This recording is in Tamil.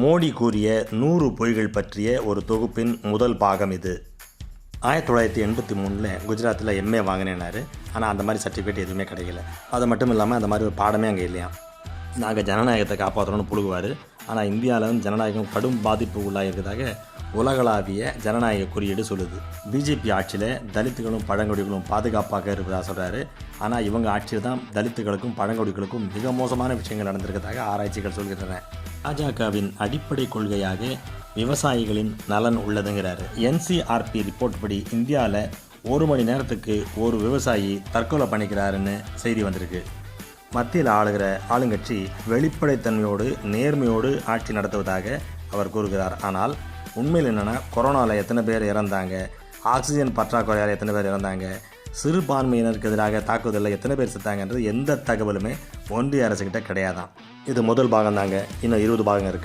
மோடி கூறிய 100 பொய்கள் பற்றிய ஒரு தொகுப்பின் முதல் பாகம் இது. 1983 குஜராத்தில் எம்ஏ வாங்கினேனாரு. ஆனால் அந்த மாதிரி சர்டிஃபிகேட் எதுவுமே கிடைக்கல. அது மட்டும் இல்லாமல் அந்த மாதிரி ஒரு பாடமே அங்கே இல்லையா. நாங்கள் ஜனநாயகத்தை காப்பாற்றணும்னு புழுகுவார். ஆனால் இந்தியாவில் வந்து ஜனநாயகம் கடும் பாதிப்பு உள்ளாயிருக்கிறதாக உலகளாவிய ஜனநாயக குறியீடு சொல்லுது. பிஜேபி ஆட்சியில் தலித்துகளும் பழங்குடிகளும் பாதுகாப்பாக இருப்பதாக சொல்கிறாரு. ஆனால் இவங்க ஆட்சியில் தான் தலித்துகளுக்கும் பழங்குடிகளுக்கும் மிக மோசமான விஷயங்கள் நடந்திருக்கிறதாக ஆராய்ச்சிகள் சொல்கின்றன. பாஜகவின் அடிப்படை கொள்கையாக விவசாயிகளின் நலன் உள்ளதுங்கிறாரு. என்சிஆர்பி ரிப்போர்ட் படி இந்தியாவில் 1 மணி நேரத்துக்கு ஒரு விவசாயி தற்கொலை பண்ணிக்கிறாருன்னு செய்தி வந்திருக்கு. மத்தியில் ஆளுகிற ஆளுங்கட்சி வெளிப்படைத்தன்மையோடு நேர்மையோடு ஆட்சி நடத்துவதாக அவர் கூறுகிறார். ஆனால் உண்மையில் என்னென்னா, கொரோனாவில் எத்தனை பேர் இறந்தாங்க, ஆக்சிஜன் பற்றாக்குறையால் எத்தனை பேர் இறந்தாங்க, சிறுபான்மையினருக்கு எதிராக தாக்குதலில் எத்தனை பேர் செத்தாங்கன்றது எந்த தகவலுமே ஒன்றிய அரசுக்கிட்ட கிடையாதான். இது முதல் பாகம் தாங்க. இன்னும் 20 பாகம் இருக்குது.